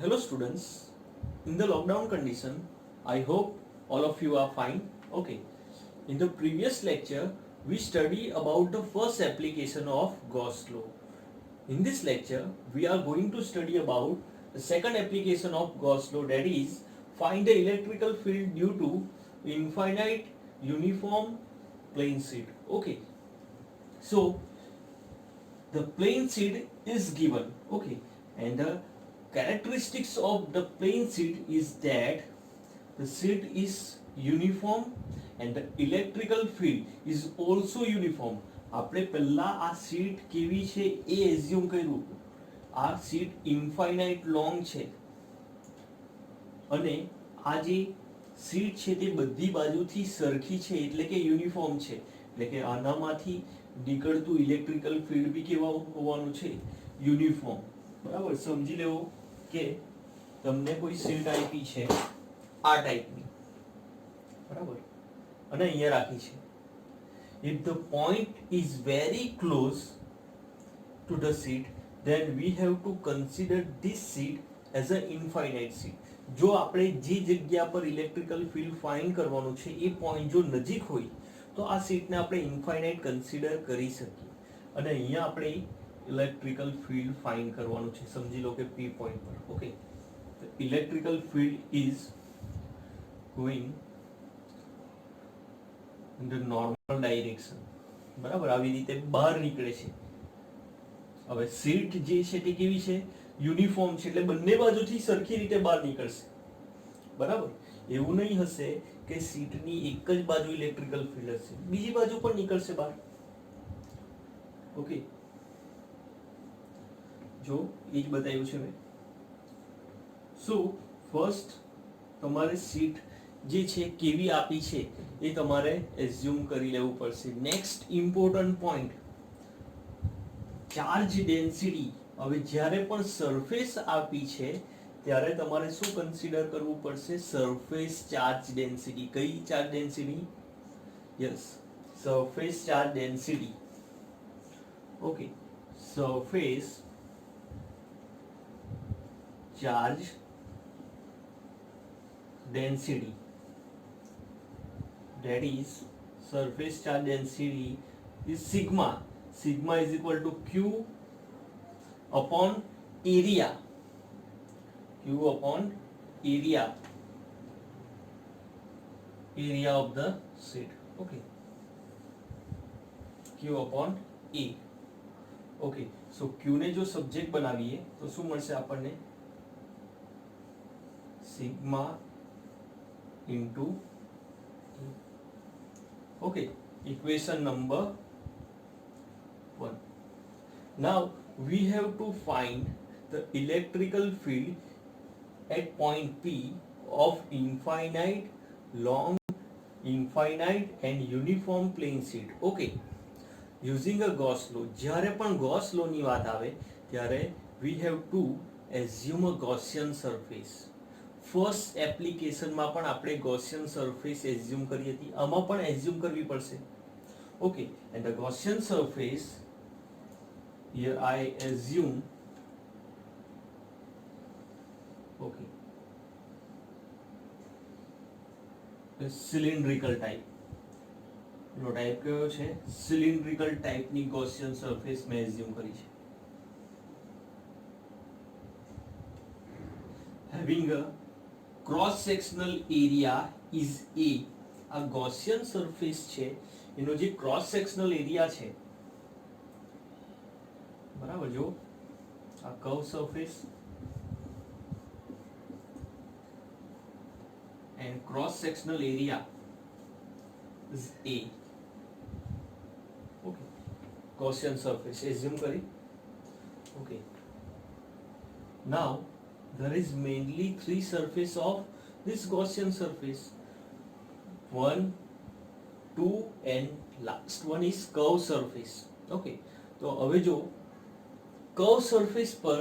Hello students, in the lockdown condition, I hope all of you are fine. Okay, in the previous lecture, we study about the first application of Gauss law. In this lecture, we are going to study about the second application of Gauss law, that is find the electrical field due to infinite uniform plane sheet. Okay, so the plane sheet is given. Okay, and the characteristics of the plane sheet is that the sheet is uniform and the electrical field is also uniform. આપણે પહેલા આ sheet કેવી છે એ assume કર્યું. આ sheet infinite long છે અને આ જે શીટ છે તે બધી બાજુથી સરખી છે એટલે કે યુનિફોર્મ છે. એટલે કે આનામાંથી નીકળતું ઇલેક્ટ્રિકલ ફિલ્ડ બી કેવા હોવાનું છે? યુનિફોર્મ. બરાબર, સમજી લેવો કે તમને કોઈ શીટ આપી છે આ ટાઈપની, બરાબર, અને અહીંયા રાખી છે. if the point is very close to the sheet then we have to consider this sheet as an infinite sheet. જો આપણે જે જગ્યા પર ઇલેક્ટ્રિકલ ફિલ્ડ ફાઇન્ડ કરવાનું છે એ પોઈન્ટ જો નજીક હોય તો આ શીટને આપણે ઇન્ફાઇનાઇટ કન્સિડર કરી શકીએ. અને અહીંયા આપણે ઇલેક્ટ્રિકલ ફિલ્ડ ફાઇન્ડ કરવાનું છે. સમજી લો કે પી પોઈન્ટ પર. Okay, electrical field is going in the normal direction. બરાબર, આવી રીતે બહાર નીકળે છે. હવે સીટ જે છે તે કેવી છે? યુનિફોર્મ છે, એટલે બંને બાજુથી સરખી રીતે બહાર નીકળશે. બરાબર, એવું નહીં હશે કે સીટની એક જ બાજુ ઇલેક્ટ્રિકલ ફિલ્ડ હશે, બીજી બાજુ પણ નીકળશે બહાર. ઓકે, જો એ જ બતાવ્યું છે મેં. સો ફર્સ્ટ તમારે સીટ જે છે કેવી આપી છે એ તમારે એઝ્યુમ કરી લેવું પડશે. Next important point, charge density. હવે જ્યારે પણ સરફેસ આપી છે ત્યારે તમારે શું કન્સિડર કરવું પડશે? Surface charge density. કઈ charge density? Yes, surface charge density. Okay, surface charge density, that is surface charge density is sigma. Sigma is equal to q upon area. Q upon area of the sheet. Okay, q upon a. Okay, so q ને જો subject બનાવીએ તો શું મળશે આપણને? Sigma into okay, equation number 1. Now we have to find the electrical field at point P of infinite long, infinite and uniform plane sheet. Okay, using a Gauss law. જ્યારે પણ Gauss law ની વાત આવે ત્યારે we have to assume a Gaussian surface. First એપ્લિકેશનમાં પણ આપણે Gaussian surface assume કરી હતી, આમાં પણ એઝ્યુમ કરવી પડશે. Okay, and the Gaussian surface here I assume okay cylindrical type. એનો ટાઈપ કયો છે? સિલિન્ડ્રિકલ ટાઈપની ગોસિયન સરફેસ મેં એઝ્યુમ કરી છે. Having a cross sectional area is A. આ ગોસિયન સરફેસ છે એનો જે ક્રોસ સેક્શનલ એરિયા છે, બરાબર, જો આ curve surface and cross sectional area is A. Okay, Gaussian surface assume કરી. Okay, now there is mainly three surface of this Gaussian surface. 1, 2 and last one is curve surface. Okay, તો હવે જો curve surface પર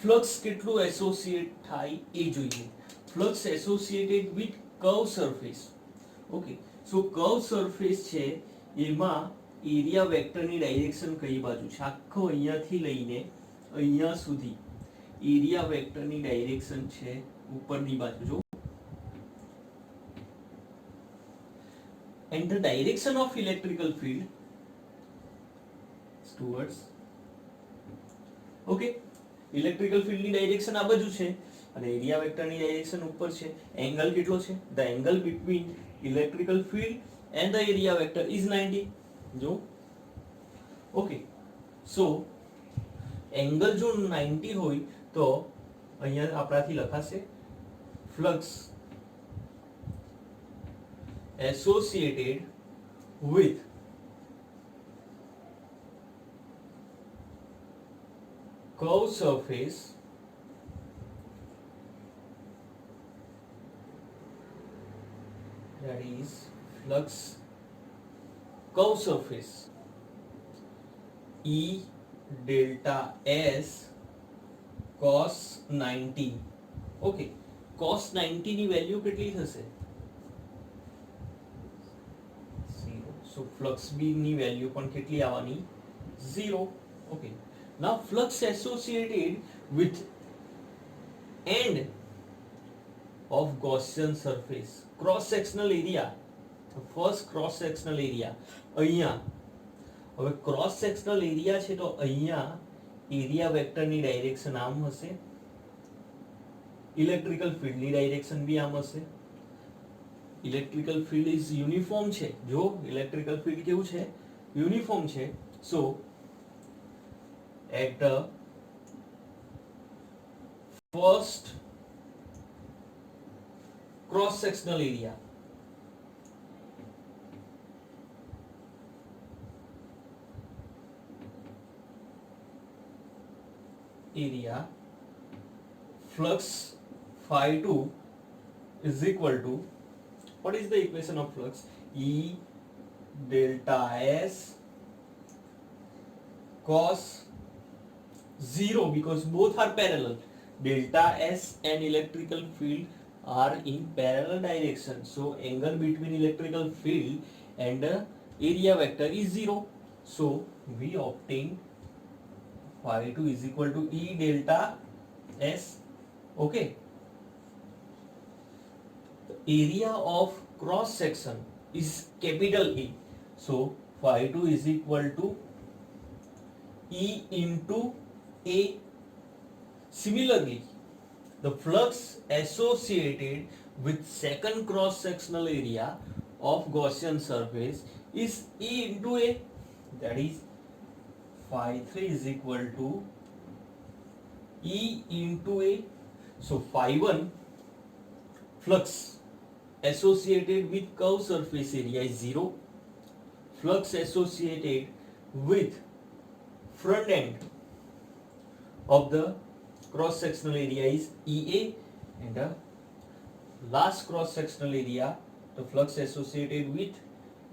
flux કેટલું associate થાય એ જોઈએ. Flux associated with curve surface. Okay, so curve surface છે એમાં area વેક્ટરની ડાયરેક્શન કઈ બાજુ છે? આખો અહીંયાથી લઈને અહીંયા સુધી એરિયા વેક્ટરની ડાયરેક્શન છે ઉપરની બાજુ જો and the direction of electrical field towards okay electrical field ની ડાયરેક્શન આ બાજુ છે અને એરિયા વેક્ટરની ડાયરેક્શન ઉપર છે એંગલ કેટલો છે the angle between electrical field and the area vector is 90 જો okay so એંગલ જો 90 હોય તો અહીંયા આપણાથી લખાશે flux associated with curved surface that is flux curved surface E delta S cos 90 okay cos 90 ની વેલ્યુ કેટલી થશે so flux b ની વેલ્યુ પણ કેટલી આવવાની 0 okay now flux associated with end of Gaussian surface cross sectional area first cross sectional area અહીંયા હવે cross sectional area છે તો અહીંયા એરિયા વેક્ટરની ડાયરેક્શન આમ હશે ઇલેક્ટ્રિકલ ફીલ્ડની ડાયરેક્શન બી આમ હશે ઇલેક્ટ્રિકલ ફીલ્ડ ઇઝ યુનિફોર્મ છે જો ઇલેક્ટ્રિકલ ફીલ્ડ કેવું છે યુનિફોર્મ છે so at the first cross sectional area flux phi 2 is equal to what is the equation of flux E delta S cos 0 because both are parallel delta S and electrical field are in parallel direction so angle between electrical field and area vector is 0 so we obtain phi 2 is equal to E delta S okay the area of cross section is capital E so phi 2 is equal to E into A similarly the flux associated with second cross sectional area of Gaussian surface is E into A that is phi 3 is equal to E into A so phi 1 flux associated with curved surface area is 0 flux associated with front end of the cross sectional area is EA and the last cross sectional area the flux associated with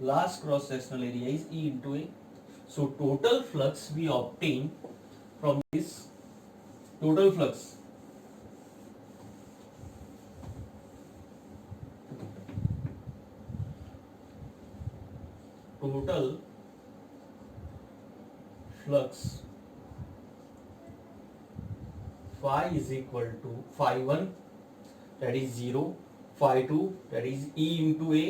last cross sectional area is E into A so total flux we obtain from this total flux phi is equal to phi 1 that is 0 phi 2 that is E into A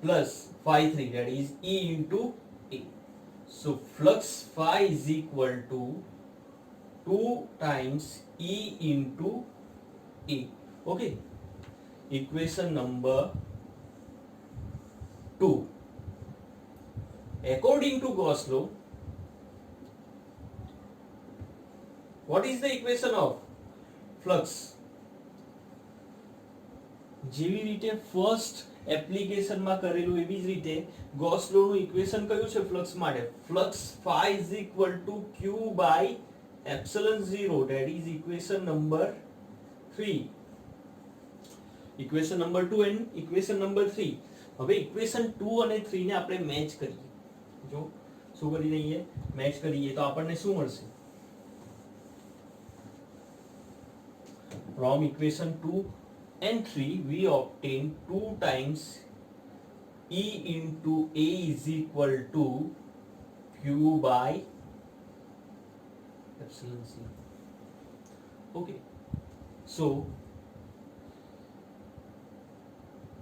plus phi 3 that is E into A so flux phi is equal to 2 times E into A okay equation number 2 according to Gauss law what is the equation of flux જેવી રીતે first એપ્લિકેશનમાં કરેલું એવી જ રીતે Gauss લો નું equation કયું છે ફ્લક્સ માટે flux phi is equal to q by epsilon 0 that is equation number 3 equation number 2 and equation number 3 હવે equation 2 અને 3 ને આપણે મેચ કરીએ જો શું કરી દઈએ મેચ કરીએ તો આપણને શું મળશે from equation 2 and 3 we obtain 2 times E into A is equal to Q by epsilon 0 Okay, so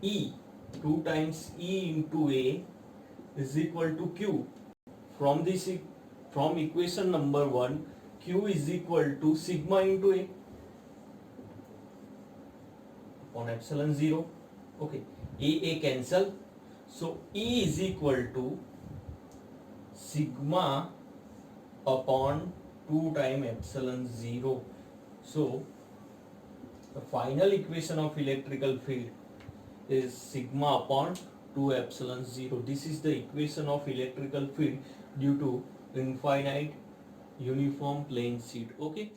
E, 2 times E into A is equal to Q. From equation number 1, Q is equal to sigma into A upon epsilon 0. Okay, A cancel, so E is equal to sigma upon 2 times epsilon 0. So the final equation of electrical field is sigma upon 2 epsilon 0. This is the equation of electrical field due to infinite uniform plane sheet. Okay.